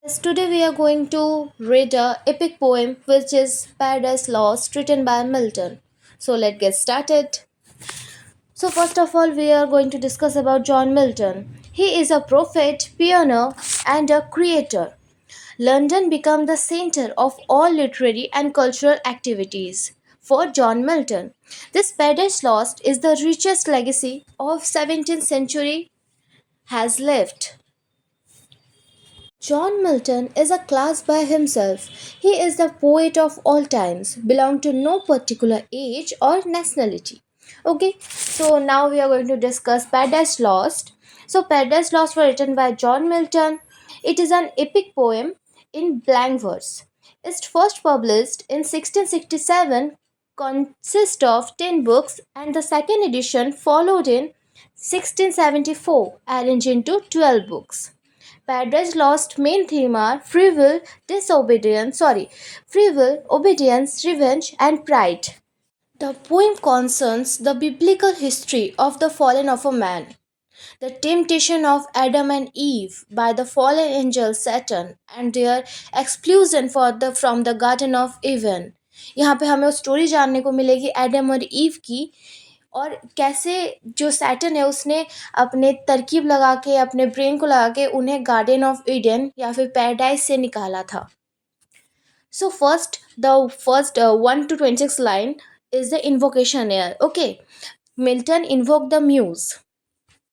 Yes, today we are going to read a epic poem which is Paradise Lost written by Milton. So let's get started. So first of all we are going to discuss about John Milton. He is a prophet, pioneer and a creator. London became the center of all literary and cultural activities. For John Milton, this Paradise Lost is the richest legacy of 17th century has left. John Milton is a class by himself. He is the poet of all times, belong to no particular age or nationality. Okay, so now we are going to discuss Paradise Lost. So Paradise Lost was written by John Milton. It is an epic poem in blank verse. It's first published in 1667, consists of 10 books, and the second edition followed in 1674, arranged into 12 books. Paradise Lost main theme are free will, obedience, revenge, and pride. The poem concerns the biblical history of the fallen of a man, the temptation of Adam and Eve by the fallen angel Satan and their exclusion from the Garden of Eden. यहाँ पे हमें story जानने को मिलेगी Adam और ewe की, और कैसे जो सैटर्न है उसने अपने तरकीब लगा के अपने ब्रेन को लगा के उन्हें गार्डन ऑफ ईडन या फिर पैराडाइज से निकाला था. So first, the first 1 to 26 line is the invocation here. Okay, Milton invoked the muse.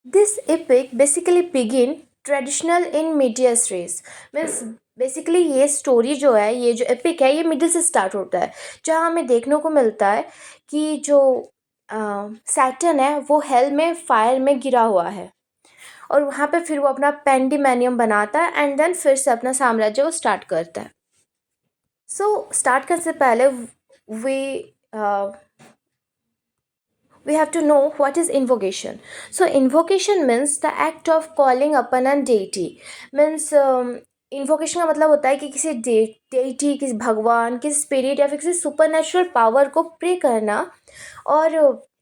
This epic basically begin traditional in medias res. Means basically ये स्टोरी जो है, ये जो एपिक है, ये मिडिल से स्टार्ट होता है, जहाँ हमें देखने को मिलता है कि जो सैटर्न है वो हेल में फायर में गिरा हुआ है, और वहाँ पे फिर वो अपना पेंडिमेनियम बनाता है एंड देन फिर से अपना साम्राज्य वो स्टार्ट करता है. सो स्टार्ट करने से पहले we we have to know what is invocation. So invocation means the act of calling upon a deity. Means invocation का मतलब होता है कि किसी डेटी, किसी भगवान, किसी स्पिरिट या फिर किसी सुपर नेचुरल पावर को प्रे करना और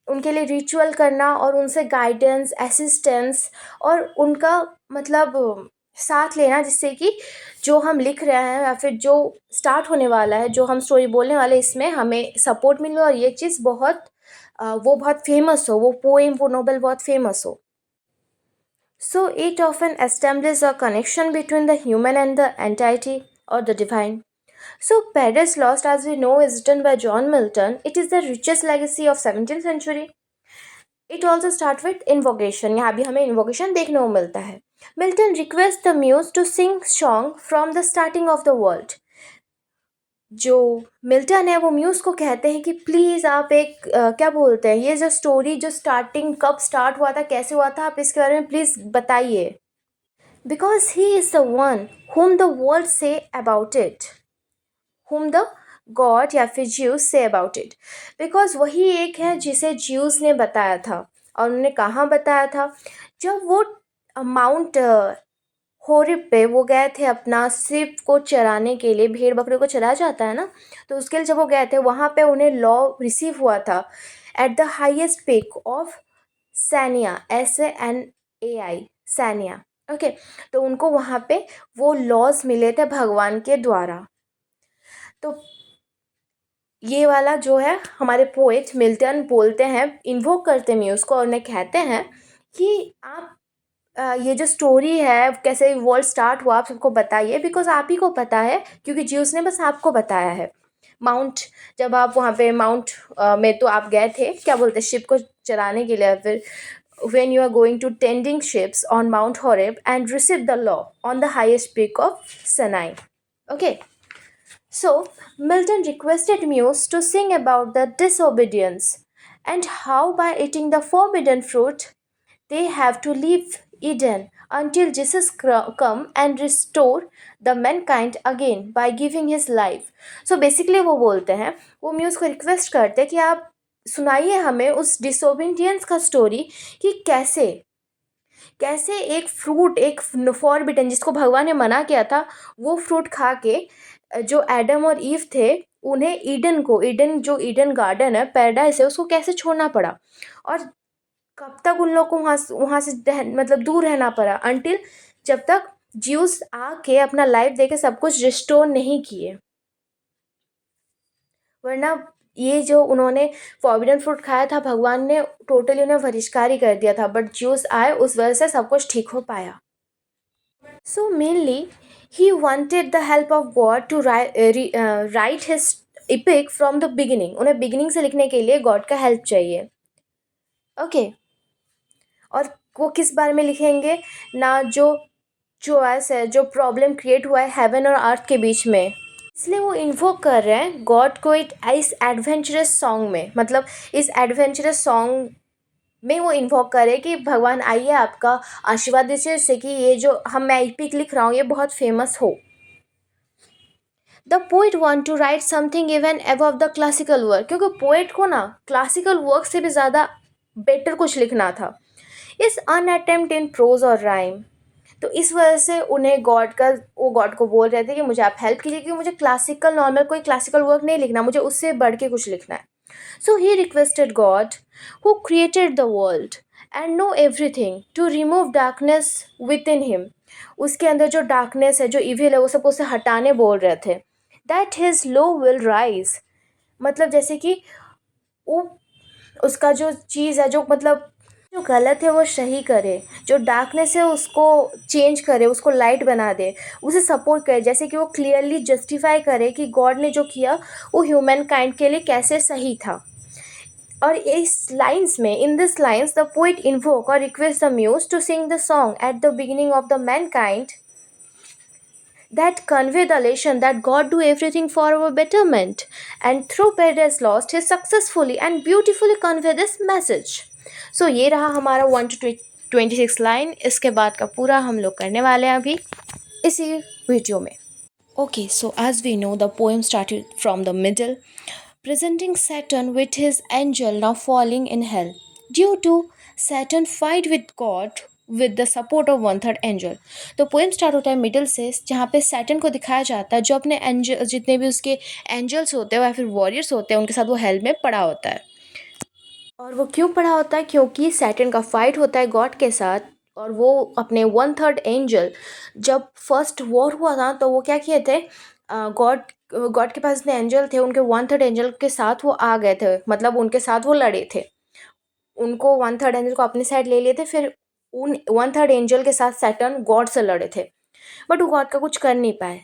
उनके लिए रिचुअल करना और उनसे गाइडेंस, असिस्टेंस और उनका मतलब साथ लेना, जिससे कि जो हम लिख रहे हैं या फिर जो स्टार्ट होने वाला है, जो हम स्टोरी बोलने वाले हैं, इसमें हमें सपोर्ट मिले और ये चीज़ बहुत वो बहुत फेमस हो, वो पोएम, वो नोवेल बहुत फेमस हो. So it often establishes a connection between the human and the entity or the divine. So Paradise Lost, as we know, is written by John Milton. It is the richest legacy of 17th century. It also starts with invocation. यहाँ भी हमें invocation देखने को मिलता है. Milton requests the muse to sing song from the starting of the world. जो Milton है वो म्यूज़ को कहते हैं कि प्लीज़ आप एक क्या बोलते हैं, ये जो स्टोरी जो स्टार्टिंग कब स्टार्ट हुआ था, कैसे हुआ था, आप इसके बारे में प्लीज़ बताइए. Because he is the one whom the world say about it, whom the God या फिर juice say about it. Because वही एक है जिसे ज्यूस ने बताया था, और उन्होंने कहाँ बताया था, जब वो माउंट होरिब पे वो गए थे अपना सिप को चराने के लिए, भेड़ बकरे को चराया जाता है ना, तो उसके लिए जब वो गए थे वहाँ पे उन्हें लॉ रिसीव हुआ था at the highest peak of सैनिया, SANAI, सैनिया. ओके, तो उनको वहाँ पे वो लॉज मिले थे भगवान के द्वारा. तो ये वाला जो है हमारे पोएट मिल्टन बोलते हैं, इन्वोक करते हैं म्यूज़ को और उन्हें कहते हैं कि आप ये जो स्टोरी है कैसे वर्ल्ड स्टार्ट हुआ आप सबको बताइए, बिकॉज आप ही को पता है, क्योंकि ज्यूस ने बस आपको बताया है. माउंट, जब आप वहाँ पे माउंट में तो आप गए थे, क्या बोलते हैं, शिप को चलाने के लिए, फिर when you are going to tending ships on Mount Horeb and receive the law on the highest peak of Sinai. Okay, so Milton requested Muse to sing about the disobedience and how by eating the forbidden fruit they have to leave Eden until Jesus come and restore the mankind again by giving his life. So basically वो बोलते हैं, वो muse को request करते हैं कि आप सुनाइए हमें उस डिसोबीडियंस का स्टोरी, कि कैसे कैसे एक फ्रूट, एक फॉरबिडन जिसको भगवान ने मना किया था, वो फ्रूट खा के जो एडम और ईव थे उन्हें ईडन को, ईडन जो ईडन गार्डन है, पैराडाइस है, उसको कैसे छोड़ना पड़ा, और कब तक उन लोग को वहाँ से मतलब दूर रहना पड़ा, अंटिल जब तक ज्यूस आके अपना लाइफ देके सब कुछ रिस्टोर नहीं किए, वरना ये जो उन्होंने फॉरबिडन फ्रूट खाया था, भगवान ने टोटली उन्हें बहिष्कार ही कर दिया था, बट ज्यूस आए उस वजह से सब कुछ ठीक हो पाया। So mainly he wanted the help of God to write his epic from the beginning. उन्हें बिगिनिंग से लिखने के लिए गॉड का हेल्प चाहिए। ओके और वो किस बारे में लिखेंगे ना, जो चॉइस है, जो प्रॉब्लम क्रिएट हुआ है हेवन और अर्थ के बीच में, इसलिए वो इन्वोक कर रहे हैं गॉड को इस एडवेंचरस सॉन्ग में। मतलब इस एडवेंचरस सॉन्ग में वो इन्वोक करे कि भगवान आइए आपका आशीर्वाद दीजिए, जिससे कि ये जो मैं एपिक लिख रहा हूँ ये बहुत फेमस हो। The poet want to write something even above the classical work, क्योंकि पोइट को ना क्लासिकल वर्क से भी ज़्यादा बेटर कुछ लिखना था। इस अनअटेम्प्ट इन प्रोज और राइम, तो इस वजह से उन्हें वो गॉड को बोल रहे थे कि मुझे आप हेल्प कीजिए, क्योंकि मुझे क्लासिकल नॉर्मल कोई क्लासिकल वर्क नहीं लिखना, मुझे उससे बढ़ के कुछ लिखना है। So he requested god who created the world and know everything to remove darkness within him. उसके अंदर जो डार्कनेस है, जो इविल है, वो सब उसे हटाने बोल रहे थे। That his low will rise, मतलब जैसे कि वो उसका जो चीज़ है, जो मतलब जो गलत है वो सही करे, जो डार्कनेस है उसको चेंज करे, उसको लाइट बना दे, उसे सपोर्ट करे, जैसे कि वो क्लियरली जस्टिफाई करे कि गॉड ने जो किया वो ह्यूमन काइंड के लिए कैसे सही था। और इस लाइन्स में, in this lines the poet invoke और request the muse to sing the song at the beginning of the mankind that convey the lesson that God do everything for our betterment, and through Paradise Lost he successfully and beautifully convey this message. So ये रहा हमारा 1 to 26 line. इसके बाद का पूरा हम लोग करने वाले हैं अभी इसी वीडियो में। Okay, so as we know, the poem started from the middle, presenting Saturn with his angel now falling in hell due to Saturn fight with God with the support of one third angel। तो poem start होता है middle से, जहाँ पे Saturn को दिखाया जाता है जो अपने एंजल, जितने भी उसके एंजल्स होते हैं या फिर वॉरियर्स होते हैं, उनके साथ वो हेल में पड़ा होता है। और वो क्यों पड़ा होता है? क्योंकि सैटर्न का फाइट होता है गॉड के साथ, और वो अपने 1/3 एंजल, जब फर्स्ट वॉर हुआ था तो वो क्या किए थे, गॉड गॉड के पास इतने एंजल थे, उनके 1/3 एंजल के साथ वो आ गए थे, मतलब उनके साथ वो लड़े थे। उनको 1/3 एंजल को अपनी साइड ले लिए थे, फिर उन 1/3 एंजल के साथ सैटर्न गॉड से लड़े थे, बट वो गॉड का कुछ कर नहीं पाए।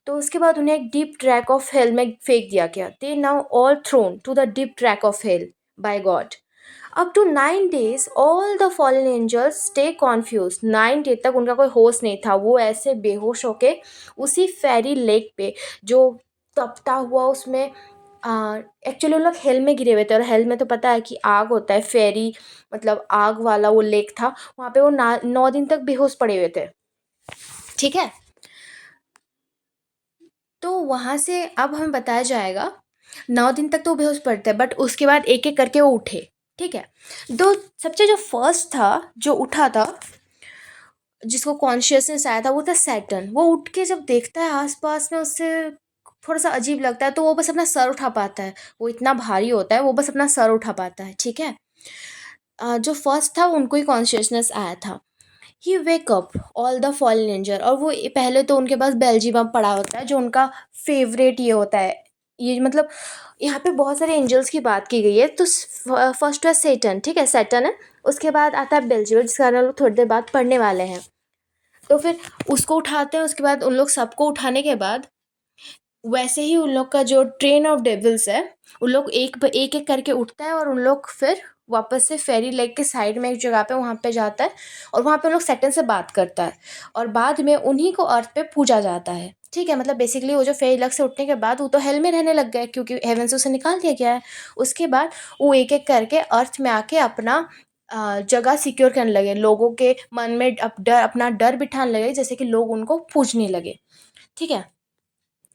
तो उसके बाद उन्हें एक डीप ट्रैक ऑफ हेल में फेंक दिया गया। They now all thrown to the deep track of hell by god. Up to 9 days all the fallen angels stay confuse. 9 day तक उनका कोई होश नहीं था, वो ऐसे बेहोश होके उसी फेरी लेक पे जो तपता हुआ उसमें, एक्चुअली उन लोग हेल में गिरे हुए थे, और हेल में तो पता है कि आग होता है, फेरी मतलब आग वाला वो लेक था, वहाँ पे वो 9 दिन तक बेहोश पड़े हुए थे। ठीक है, तो वहाँ से अब हमें बताया जाएगा 9 दिन तक तो वो बेहोश पड़ते हैं, बट उसके बाद एक एक करके वो उठे। ठीक है, तो सबसे जो फर्स्ट था जो उठा था, जिसको कॉन्शियसनेस आया था, वो था सैटर्न। वो उठ के जब देखता है आसपास में, उससे थोड़ा सा अजीब लगता है, तो वो बस अपना सर उठा पाता है, वो इतना भारी होता है, वो बस अपना सर उठा पाता है। ठीक है, जो फर्स्ट था उनको ही कॉन्शियसनेस आया था। He wake up all the fallen angel, और वो पहले तो उनके पास बेल्जियम पड़ा होता है जो उनका फेवरेट ये होता है। ये मतलब यहाँ पे बहुत सारे एंजल्स की बात की गई है, तो फर्स्ट है सेटन। ठीक है, सेटन है, उसके बाद आता है बेल्जियम, जिसका हम लोग थोड़ी देर बाद पढ़ने वाले हैं। तो फिर उसको उठाते हैं, उसके बाद उन लोग सबको उठाने के बाद वैसे ही उन लोग का जो ट्रेन ऑफ डेविल्स है, उन लोग एक एक करके उठता है, और उन लोग फिर वापस से फेरी लेक के साइड में एक जगह पे वहाँ पे जाता है, और वहाँ पे उन लोग सैटर्न से बात करता है, और बाद में उन्हीं को अर्थ पे पूजा जाता है। ठीक है, मतलब बेसिकली वो जो फेरी लेक से उठने के बाद वो तो हेल में रहने लग गए, क्योंकि हेवन से उसे निकाल दिया गया है। उसके बाद वो एक एक करके अर्थ में आके अपना जगह सिक्योर करने लगे, लोगों के मन में अपना डर बिठाने लगे, जैसे कि लोग उनको पूजने लगे। ठीक है,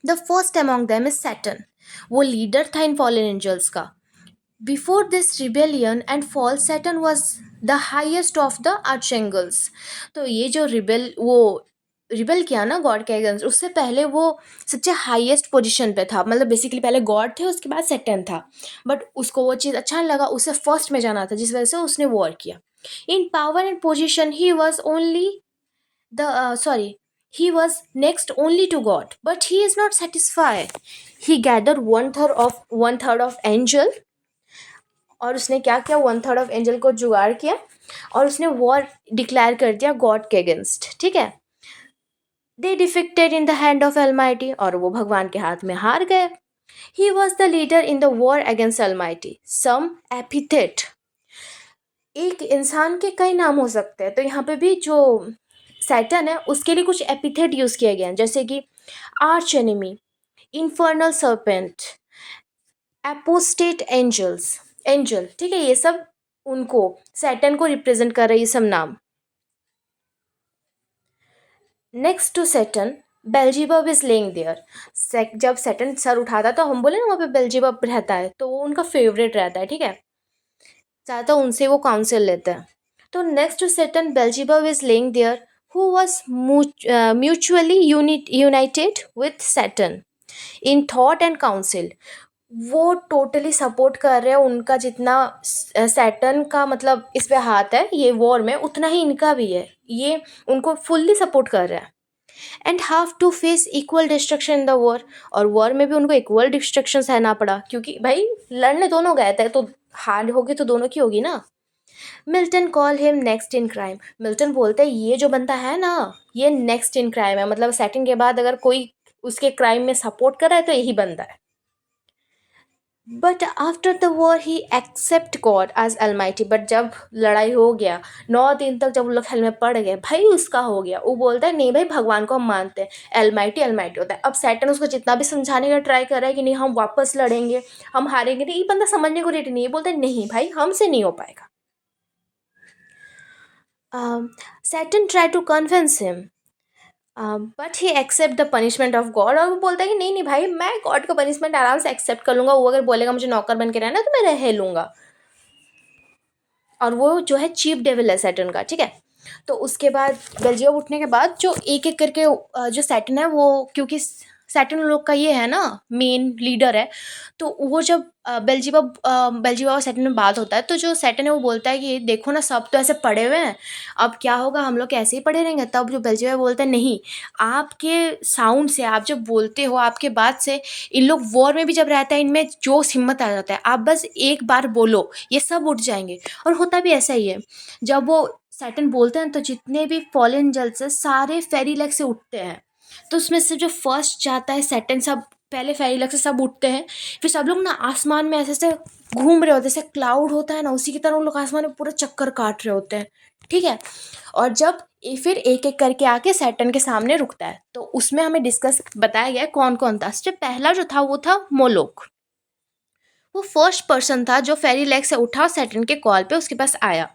the first among them is Saturn, वो लीडर था इन फॉलन एंजल्स का। Before this rebellion and fall, Saturn was the highest of the archangels. तो ये जो रिबेल किया ना गॉड के अगेंस्ट, उससे पहले वो सबसे हाईएस्ट पोजीशन पे था, मतलब बेसिकली पहले गॉड थे, उसके बाद सैटर्न था, बट उसको वो चीज़ अच्छा नहीं लगा, उसे फर्स्ट में जाना था, जिस वजह से उसने वॉर किया। In power and position he was only the sorry He was next only to God, but he is not satisfied. He gathered one third of angel, और उसने क्या किया, वन थर्ड ऑफ एंजल को जुगाड़ किया और उसने वॉर डिक्लेयर कर दिया गॉड के अगेंस्ट, ठीक है। They defected in the hand of almighty, और वो भगवान के हाथ में हार गए। He was the leader in the war against almighty. Some epithet, एक इंसान के कई नाम हो सकते हैं, तो यहाँ पे भी जो सैटर्न है उसके लिए कुछ एपिथेट यूज किए गए हैं, जैसे कि arch enemy, infernal serpent, apostate angel, ठीक है। ये सब उनको, सैटर्न को रिप्रेजेंट कर रहे ये सब नाम। Next to Saturn, Beelzebub is lying there. जब सैटर्न सर उठाता तो हम बोले ना वहाँ पे बेल्जीबब रहता है, तो वो उनका फेवरेट रहता है, ठीक है। ज़्यादातर उनसे वो काउंसिल लेते हैं। तो next to Saturn, Beelzebub is lying there, who was mutually united with Saturn in thought and council. वो टोटली सपोर्ट कर रहे हैं उनका, जितना सैटर्न का मतलब इस पे हाथ है ये वॉर में, उतना ही इनका भी है, ये उनको फुल्ली सपोर्ट कर रहा है। And have to face equal destruction in the war, और वॉर में भी उनको इक्वल डिस्ट्रक्शन सहना पड़ा, क्योंकि भाई लड़ने दोनों गए थे, तो हार होगी तो दोनों की होगी ना। Milton call him next in crime. Milton बोलते हैं ये जो बंदा है ना, ये नेक्स्ट इन क्राइम है, मतलब सैटर्न के बाद अगर कोई उसके क्राइम में सपोर्ट कर रहा है तो यही बंदा है। But after the war he accept God as almighty. But जब लड़ाई हो गया, 9 दिन तक जब वो लोग हेल में पड़ गए, भाई उसका हो गया, वो बोलता है नहीं भाई भगवान को हम मानते हैं, अलमाइटी अलमाइटी होता है। अब सैटर्न उसको जितना भी समझाने का ट्राई कर रहा है कि नहीं हम वापस लड़ेंगे, हम हारेंगे, तो ये बंदा समझने को रेडी नहीं है, बोलता है नहीं भाई हमसे नहीं हो पाएगा। Saturn try to convince him, but he accept the punishment of God. और वो बोलता है कि नहीं नहीं भाई मैं गॉड का पनिशमेंट आराम से एक्सेप्ट कर लूँगा, वो अगर बोलेगा मुझे नौकर बन के रहना तो मैं रह लूँगा। और वो जो है चीप डेविल है सैटर्न का, ठीक है। तो उसके बाद बेल्जियम उठने के बाद जो एक एक करके जो सैटर्न है वो, क्योंकि सैटर्न लोग का ये है ना मेन लीडर है, तो वो जब बेल्जियम और सैटर्न में बात होता है, तो जो सैटर्न है वो बोलता है कि देखो ना सब तो ऐसे पड़े हुए हैं, अब क्या होगा, हम लोग ऐसे ही पड़े रहेंगे। तब जो बेल्जियम बोलता है नहीं, आपके साउंड से, आप जब बोलते हो आपके बात से इन लोग वॉर में भी जब रहता है इनमें जोश हिम्मत आ जाता है, आप बस एक बार बोलो ये सब उठ जाएंगे। और होता भी ऐसा ही है, जब वो सैटर्न बोलते हैं तो जितने भी फॉलन एंजल्स है सारे फेरी लेग से उठते हैं। तो उसमें से जो फर्स्ट जाता है सैटर्न, सब पहले फेरी लेग से सब उठते हैं, फिर सब लोग ना आसमान में ऐसे ऐसे घूम रहे होते हैं, जैसे क्लाउड होता है ना उसी की तरह उन लोग आसमान में पूरा चक्कर काट रहे होते हैं, ठीक है। और जब फिर एक एक करके आके सैटर्न के सामने रुकता है, तो उसमें हमें डिस्कस बताया गया कौन कौन था। जो पहला जो था वो था मोलोक। वो फर्स्ट पर्सन था जो फेरी लेग से उठा, सैटर्न के कॉल पे उसके पास आया।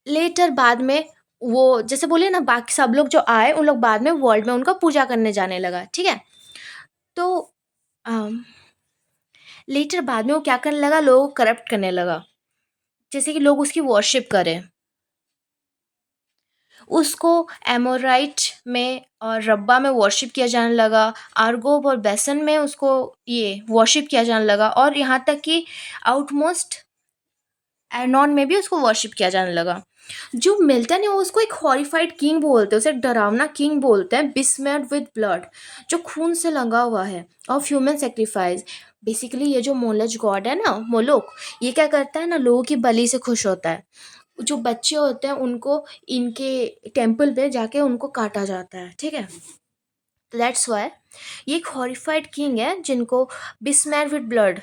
लेटर बाद में वो जैसे बोले ना बाकी सब लोग जो आए उन लोग बाद में वर्ल्ड में उनका पूजा करने जाने लगा, ठीक है। तो लेटर बाद में वो क्या करने लगा, लोगों को करप्ट करने लगा, जैसे कि लोग उसकी वर्शिप करें। उसको एमोराइट में और रब्बा में वर्शिप किया जाने लगा, आर्गोब और बेसन में उसको ये वर्शिप किया जाने लगा, और यहाँ तक कि आउटमोस्ट एनॉन में भी उसको वर्शिप किया जाने लगा। जो मिल्टन है वो उसको एक हॉरिफाइड किंग बोलते हैं, उसे एक डरावना किंग बोलते हैं, बिस्मेड विद ब्लड, जो खून से लगा हुआ है, ऑफ ह्यूमन सेक्रीफाइस। बेसिकली ये जो मोलज गॉड है ना मोलोक, ये क्या करता है ना, लोगों की बलि से खुश होता है। जो बच्चे होते हैं उनको इनके टेम्पल पे जाके उनको काटा जाता है, ठीक है। दैट्स वाई ये एक हॉरिफाइड किंग है जिनको besmeared with blood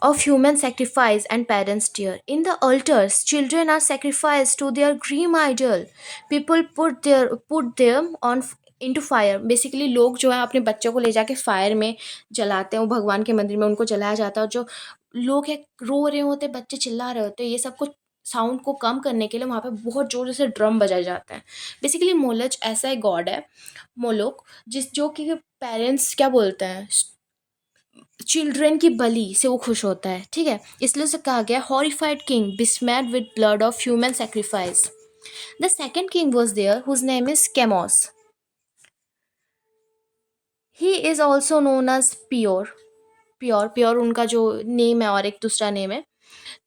of human sacrifice and parents' tear. In the altars, children are sacrificed to their dream idol. People put them on into fire. Basically लोग जो है अपने बच्चों को ले जाके फायर में जलाते हैं, वो भगवान के मंदिर में उनको जलाया जाता है। और जो लोग है रो रहे होते हैं, बच्चे चिल्ला रहे होते हैं, ये सब कुछ साउंड को कम करने के लिए वहाँ पे बहुत जोर से ड्रम बजाए जाते हैं। बेसिकली मोलच ऐसा एक गॉड है मोलोक, जिस जो कि पेरेंट्स क्या बोलते हैं, चिल्ड्रन की बलि से वो खुश होता है, ठीक है। इसलिए उसे कहा गया horrified king besmeared with blood of human sacrifice. The second king was there whose name is Chemos. He is also known as Peor. Peor Peor उनका जो नेम है और एक दूसरा नेम है।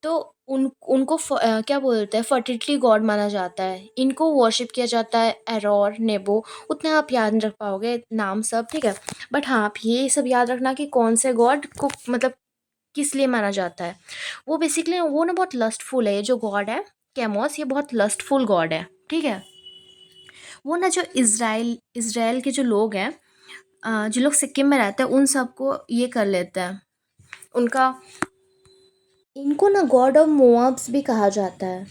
तो उनको क्या बोलते हैं, फर्टिलिटी गॉड माना जाता है। इनको वर्शिप किया जाता है, एरोर, नेबो। उतना आप याद नहीं रख पाओगे नाम सब, ठीक है। बट हाँ, आप ये सब याद रखना कि कौन से गॉड को मतलब किस लिए माना जाता है। वो बेसिकली वो ना बहुत लस्टफुल है, ये जो गॉड है कैमोस, ये बहुत लस्टफुल गॉड है, ठीक है। वो ना जो इसराइल इसराइल के जो लोग हैं, जो लोग सिक्किम में रहते हैं, उन सबको ये कर लेते हैं उनका। इनको ना गॉड ऑफ मोअब्स भी कहा जाता है।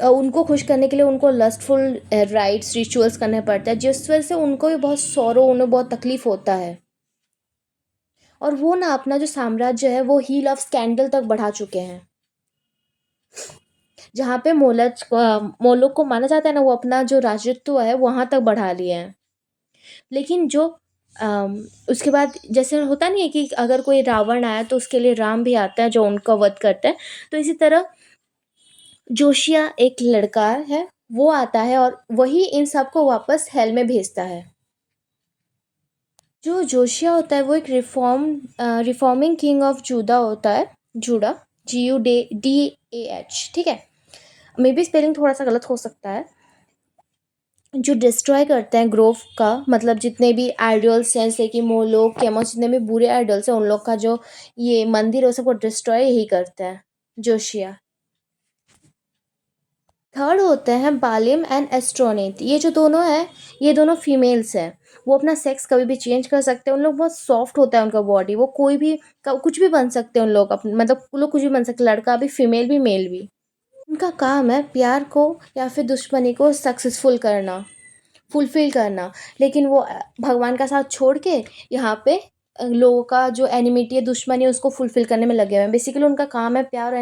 उनको खुश करने के लिए उनको लस्टफुल राइट्स रिचुअल्स करने पड़ते हैं, जिस वजह से उनको भी बहुत सौरो, उन्हें बहुत तकलीफ होता है। और वो ना अपना जो साम्राज्य है वो हील ऑफ स्कैंडल तक बढ़ा चुके हैं। जहाँ पे मोलोक को माना जाता है ना, वो अपना जो राजत्व है वहाँ तक बढ़ा लिए हैं। लेकिन जो उसके बाद जैसे होता नहीं है कि अगर कोई रावण आया तो उसके लिए राम भी आता है जो उनका वध करता है। तो इसी तरह जोशिया एक लड़का है, वो आता है और वही इन सबको वापस हेल में भेजता है। जो जोशिया होता है वो एक रिफॉर्मिंग किंग ऑफ जूडा होता है। जूडा, JUDAH, ठीक है। मे बी स्पेलिंग थोड़ा सा गलत हो सकता है। जो डिस्ट्रॉय करते हैं ग्रोव का, मतलब जितने भी आइडल्स हैं जैसे कि मोलोक, केमोस, जितने भी बुरे आइडल्स हैं उन लोग का जो ये मंदिर है वो सबको डिस्ट्रॉय ही करते हैं जोशिया। थर्ड होते हैं बालिम एंड एस्ट्रोनेट। ये जो दोनों हैं, ये दोनों फीमेल्स हैं। वो अपना सेक्स कभी भी चेंज कर सकते हैं। उन लोग बहुत सॉफ्ट होता है उनका बॉडी, वो कोई भी कुछ भी बन सकते हैं उन लोग मतलब वो लोग कुछ भी बन सकते हैं, लड़का भी, फीमेल भी, मेल भी। उनका काम है प्यार को या फिर दुश्मनी को सक्सेसफुल करना, फुलफ़िल करना। लेकिन वो भगवान का साथ छोड़ के यहाँ पे लोगों का जो एनिमिटी है, दुश्मनी है, उसको फुलफ़िल करने में लगे हुए हैं। बेसिकली उनका काम है प्यार और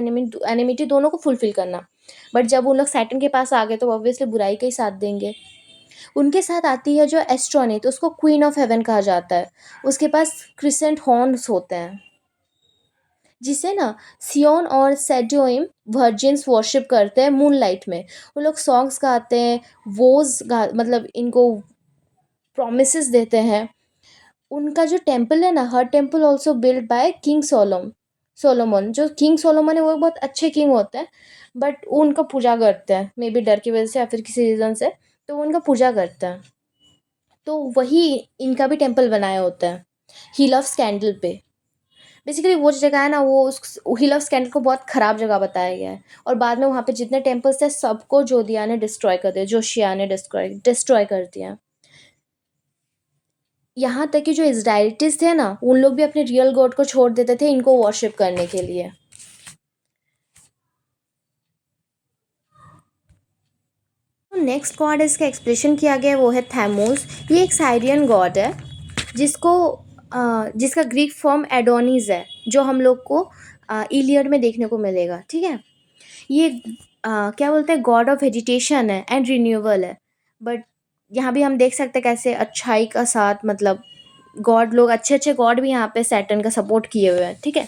एनिमिटी दोनों को फुलफ़िल करना। बट जब उन लोग सैटर्न के पास आ गए तो ऑब्वियसली बुराई का ही साथ देंगे। उनके साथ आती है जो एस्ट्रोनेट, उसको क्वीन ऑफ हेवन कहा जाता है। उसके पास क्रिसेंट हॉर्न्स होते हैं, जिसे ना सियोन और सेडोइम वर्जिन्स वर्शिप करते हैं मूनलाइट में। वो लोग सॉन्ग्स गाते हैं, मतलब इनको प्रॉमिसेस देते हैं। उनका जो टेम्पल है ना, her temple also build by king Solomon. जो किंग सोलोमन है वो बहुत अच्छे किंग होते हैं, बट वो उनका पूजा करते हैं, मे बी डर की वजह से या फिर किसी रीज़न से। तो वो उनका पूजा करते हैं। तो वही इनका भी टेम्पल बनाया होता है हिल ऑफ स्कैंडल पे। बेसिकली वो जो जगह है ना, वो उस हिल ऑफ स्कैंडल को बहुत ख़राब जगह बताया गया है। और बाद में वहाँ पे जितने टेम्पल्स थे सबको जोधिया ने डिस्ट्रॉय कर दिया, जोशिया ने डिस्ट्रॉय कर दिया। यहाँ तक कि जो इज़राइलिटीज़ थे ना, उन लोग भी अपने रियल गॉड को छोड़ देते थे इनको वर्शिप करने के लिए। नेक्स्ट गॉड इसका एक्सप्लेनेशन किया गया है वो है थैमोस। ये एक साइरियन गॉड है जिसको जिसका ग्रीक फॉर्म एडोनिस है, जो हम लोग को इलियड में देखने को मिलेगा, ठीक है। ये क्या बोलते हैं, गॉड ऑफ वेजिटेशन है एंड रिन्यूअल है। बट यहाँ भी हम देख सकते हैं कैसे अच्छाई का साथ, मतलब गॉड लोग अच्छे अच्छे गॉड भी यहाँ पे सैटर्न का सपोर्ट किए हुए हैं, ठीक है।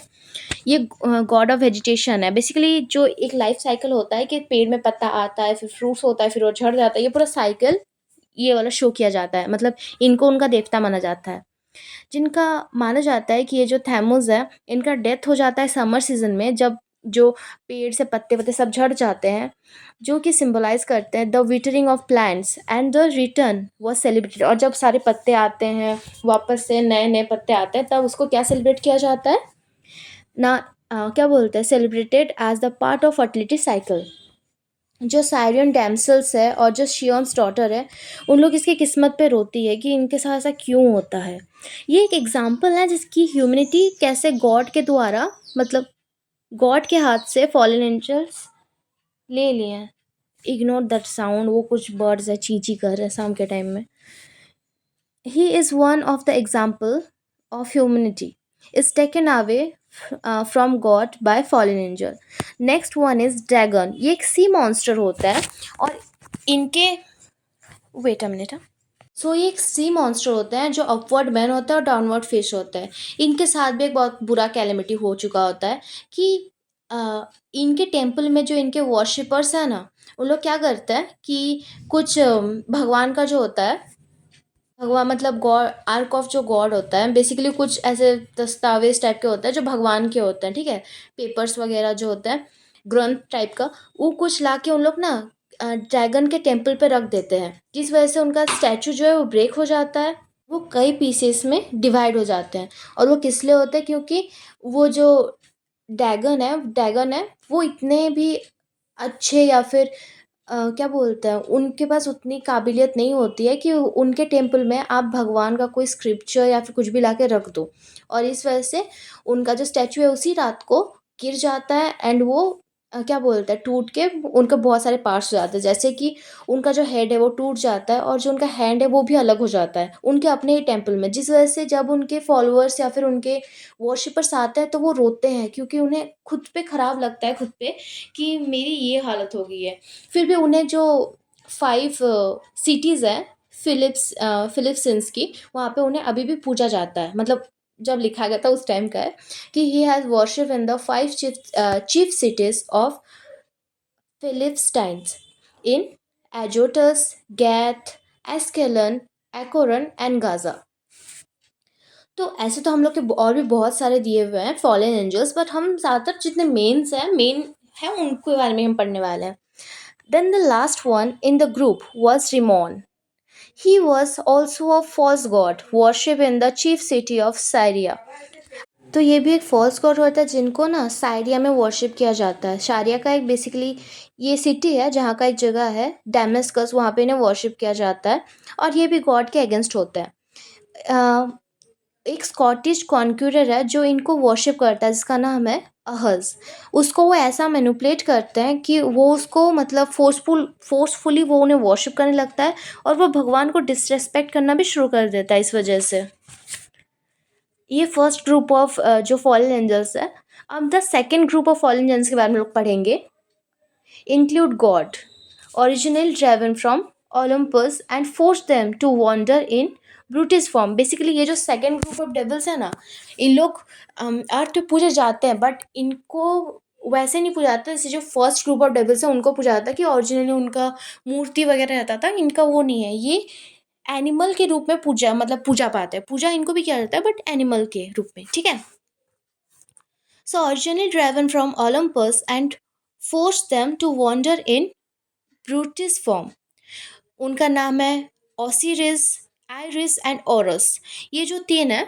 ये गॉड ऑफ वेजिटेशन है। बेसिकली जो एक लाइफ साइकिल होता है कि पेड़ में पत्ता आता है, फिर फ्रूट्स होता है, फिर वो झड़ जाता है, ये पूरा साइकिल ये वाला शो किया जाता है। मतलब इनको उनका देवता माना जाता है। जिनका माना जाता है कि ये जो थैमोस है, इनका डेथ हो जाता है समर सीजन में, जब जो पेड़ से पत्ते वत्ते सब झड़ जाते हैं, जो कि सिंबलाइज करते हैं the withering of plants and the return was celebrated. और जब सारे पत्ते आते हैं वापस से, नए नए पत्ते आते हैं, तब उसको क्या सेलिब्रेट किया जाता है ना, क्या बोलते हैं, celebrated as the part of fertility cycle. जो सायरियन डैमसल्स है और जो शियोन्स डॉटर है, उन लोग इसकी किस्मत पे रोती है कि इनके साथ ऐसा क्यों होता है। ये एक एग्जाम्पल है जिसकी ह्यूमनिटी कैसे गॉड के द्वारा, मतलब गॉड के हाथ से फॉलन एंजल्स ले लिए हैं। इग्नोर दैट साउंड, वो कुछ बर्ड्स है चींची कर रहे हैं शाम के टाइम में। He is one of the example of humanity is taken away from God by fallen angel. Next one is dragon. ये एक सी मॉन्स्टर होता है और इनके वेट अ मिनट। सो ये एक सी मॉन्स्टर होता है जो अपवर्ड मैन होता है और डाउनवर्ड फिश होता है। इनके साथ भी एक बहुत बुरा कैलेमिटी हो चुका होता है कि इनके टेम्पल में जो इनके वॉरशिपर्स हैं ना, उन लोग क्या करते हैं कि कुछ भगवान का जो होता है भगवान मतलब गॉड, आर्क ऑफ जो गॉड होता है बेसिकली कुछ ऐसे दस्तावेज टाइप के होता है जो भगवान के होते हैं, ठीक है। पेपर्स वगैरह जो होते हैं, ग्रंथ टाइप का, वो कुछ लाके उन लोग ना ड्रैगन के टेम्पल पे रख देते हैं, जिस वजह से उनका स्टैचू जो है वो ब्रेक हो जाता है। वो कई पीसेस में डिवाइड हो जाते हैं। और वो किस लिए होते हैं, क्योंकि वो जो ड्रैगन है वो इतने भी अच्छे या फिर क्या बोलते हैं, उनके पास उतनी काबिलियत नहीं होती है कि उनके टेम्पल में आप भगवान का कोई स्क्रिप्चर या फिर कुछ भी लाके रख दो। और इस वजह से उनका जो स्टैचू है उसी रात को गिर जाता है, एंड वो क्या बोलते हैं, टूट के उनके बहुत सारे पार्ट्स हो जाते हैं। जैसे कि उनका जो हेड है वो टूट जाता है, और जो उनका हैंड है वो भी अलग हो जाता है उनके अपने ही टेम्पल में, जिस वजह से जब उनके फॉलोअर्स या फिर उनके वॉरशिपर्स आते हैं तो वो रोते हैं, क्योंकि उन्हें खुद पे खराब लगता है खुद पे कि मेरी ये हालत हो गई है। फिर भी उन्हें जो 5 सिटीज़ हैं, फिलिप्सिंस की, वहाँ पे उन्हें अभी भी पूजा जाता है। मतलब जब लिखा गया था उस टाइम का है कि he has worship in the 5 chief cities of Philistines in Azotus, Gath, Ascalon, Accaron and Gaza. तो ऐसे तो हम लोग के और भी बहुत सारे दिए हुए हैं फॉलन एंजल्स, बट हम ज़्यादातर जितने मेन हैं उनके बारे में हम पढ़ने वाले हैं। Then the last one in the group was Rimon. He was also a false god, worshipped in the chief city of Syria. तो ये भी एक फॉल्स गॉड होता है जिनको ना साइरिया में वर्शिप किया जाता है। शारिया का एक बेसिकली ये सिटी है जहाँ का एक जगह है डेमेस्कस, वहाँ पे इन्हें वर्शिप किया जाता है। और ये भी गॉड के अगेंस्ट होता है। एक स्कॉटिश कॉन्क्यूरर है जो इनको वर्शिप करता है, जिसका नाम है अहज। उसको वो ऐसा मैनिपुलेट करते हैं कि वो उसको मतलब फोर्सफुली वो उन्हें वर्शिप करने लगता है, और वो भगवान को डिसरेस्पेक्ट करना भी शुरू कर देता है इस वजह से। ये फर्स्ट ग्रुप ऑफ जो फॉलन एंजल्स है। अब the second group of fallen angels के बारे में लोग पढ़ेंगे। include God, originally driven from Olympus and forced them to wander in brutish form. Basically ये जो सेकेंड ग्रुप ऑफ डेविल्स है ना, इन लोग अर्थ पे पूजे जाते हैं, बट इनको वैसे नहीं पूजा जाता जैसे जो फर्स्ट ग्रुप ऑफ डेविल्स है उनको पूजा जाता है, कि ओरिजिनली उनका मूर्ति वगैरह रहता था। इनका वो नहीं है, ये एनिमल के रूप में पूजा मतलब पूजा पाते हैं। पूजा इनको भी किया जाता है बट एनिमल के रूप में, ठीक है। So originally driven from Olympus and forced them to wander in brutish form. उनका नाम है ओसिरिस, आइरिस एंड ओरस। ये जो तीन है,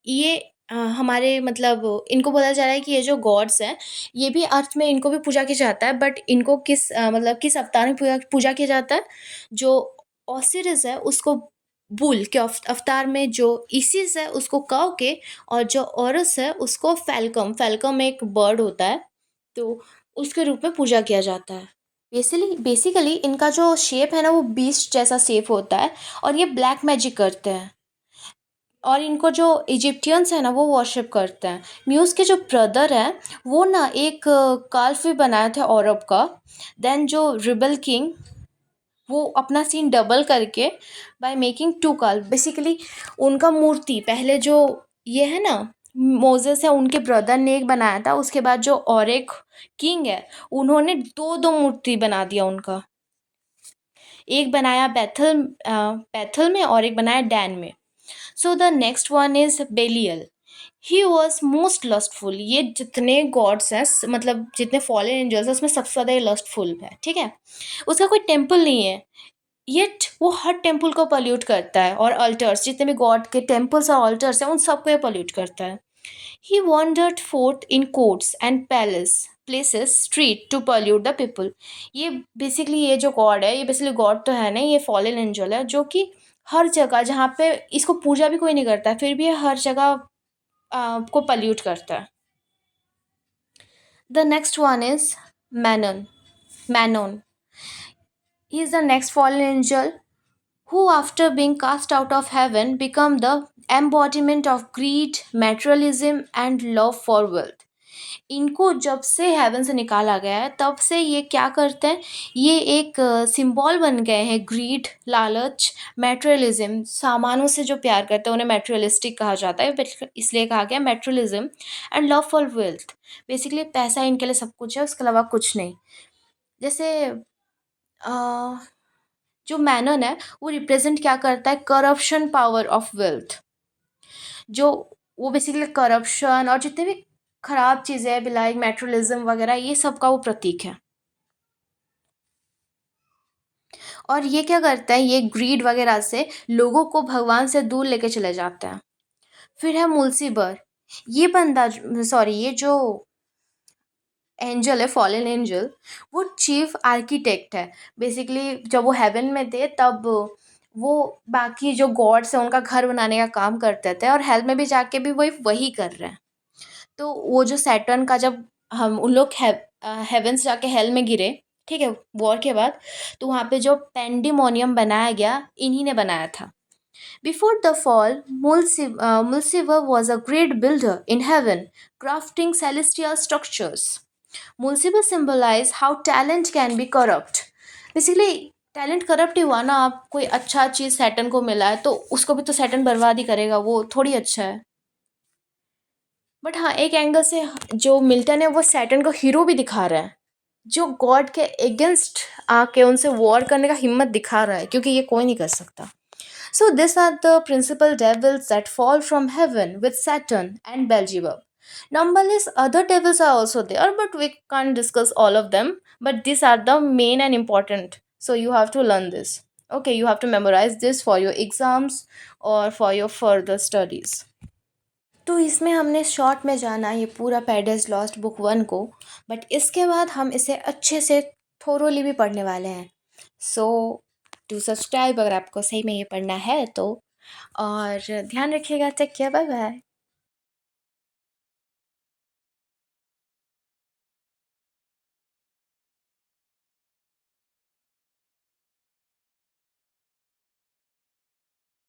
ये हमारे मतलब इनको बोला जा रहा है कि ये जो गॉड्स हैं ये भी अर्थ में इनको भी पूजा किया जाता है, बट इनको किस मतलब किस अवतार में पूजा पूजा किया जाता है। जो ओसिरिस है उसको बुल के अवतार में, जो इसिस है उसको काऊ के, और जो ओरस है उसको फैल्कम, फैल्कम एक बर्ड होता है, तो उसके रूप में पूजा किया जाता है। बेसिकली इनका जो शेप है ना वो बीस्ट जैसा शेप होता है, और ये ब्लैक मैजिक करते हैं। और इनको जो इजिप्टियंस है ना वो वर्शिप करते हैं। म्यूज़ के जो ब्रदर हैं वो ना एक काल्फ भी बनाए थे औरब का। देन जो रिबल किंग, वो अपना सीन डबल करके by making two calf, basically उनका मूर्ति पहले जो ये है ना मोजेस है उनके ब्रदर ने एक बनाया था, उसके बाद जो और एक किंग है उन्होंने दो दो मूर्ति बना दिया उनका। एक बनाया बैथल में और एक बनाया डैन में। So the next one is Belial. He was most lustful. ये जितने गॉड्स हैं मतलब जितने फॉलन एंजल्स हैं उसमें सबसे ज़्यादा ये लस्टफुल है, ठीक है। उसका कोई टेम्पल नहीं है, येट वो हर टेम्पल को पॉल्यूट करता है, और अल्टर्स जितने भी गॉड के टेम्पल्स और अल्टर्स हैं उन सबको ये पॉल्यूट करता है। He wandered forth in courts and palace places street to pollute the people. ये बेसिकली ये जो गॉड है, ये बेसिकली गॉड तो है नहीं, ये फॉलन एंजल है जो कि हर जगह जहाँ पे इसको पूजा भी कोई नहीं करता है फिर भी ये हर जगह को पल्यूट करता है। The next one is Mammon Mammon. He is the next fallen angel who after being cast out of heaven become the embodiment of greed, materialism and love for wealth। इनको जब से हेवन से निकाला गया है तब से ये क्या करते हैं, ये एक सिंबल बन गए हैं ग्रीड, लालच, मेटेरियलिज्म, सामानों से जो प्यार करते हैं उन्हें मेटेरियलिस्टिक कहा जाता है, इसलिए कहा गया materialism and love for wealth. Basically पैसा इनके लिए सब कुछ है, उसके अलावा कुछ नहीं। जैसे जो मैनन है वो रिप्रेजेंट क्या करता है, करप्शन पावर ऑफ वेल्थ, जो वो बेसिकली करप्शन और जितने भी खराब चीज़ें हैं लाइक मेटेरियलिज्म वगैरह ये सब का वो प्रतीक है। और ये क्या करता है, ये ग्रीड वगैरह से लोगों को भगवान से दूर लेके चले जाता है। फिर है मुल्सीबर, ये बंदा, सॉरी, ये जो एंजल है, फॉलन एंजल, वो चीफ आर्किटेक्ट है। बेसिकली जब वो हेवन में थे तब वो बाकी जो गॉड्स हैं उनका घर बनाने का काम करते थे, और हेल में भी जाके भी वही वही कर रहे हैं। तो वो जो सैटर्न का, जब हम उन लोग हेवन से जाके हेल में गिरे, ठीक है, वॉर के बाद, तो वहाँ पे जो पेंडिमोनियम बनाया गया इन्हीं ने बनाया था। Before the fall, Mulciber was a great builder in heaven, crafting celestial structures. Mulciber symbolized how talent can be corrupt. Basically, talent corrupt ही हुआ ना। आप कोई अच्छा चीज़ सैटर्न को मिला है तो उसको भी तो सैटर्न बर्बाद ही करेगा, वो थोड़ी अच्छा है। बट हाँ, एक एंगल से जो मिल्टन है वो सैटर्न को हीरो भी दिखा रहा है, जो गॉड के अगेंस्ट आके उनसे वॉर करने का हिम्मत दिखा रहा है, क्योंकि ये कोई नहीं कर सकता। So these are the principal devils that fall from heaven with Saturn and Beelzebub. Numberless other devils are also there, but we can't discuss all of them. But these are the main and important. So you have to learn this. Okay, you have to memorize this for your exams or for your further studies. तो इसमें हमने short में जाना ये पूरा paradise lost book 1 को, but इसके बाद हम इसे अच्छे से थोरोली भी पढ़ने वाले हैं। सो टू सब्सक्राइब अगर आपको सही में ये पढ़ना है तो, और ध्यान रखिएगा। Take care, bye bye.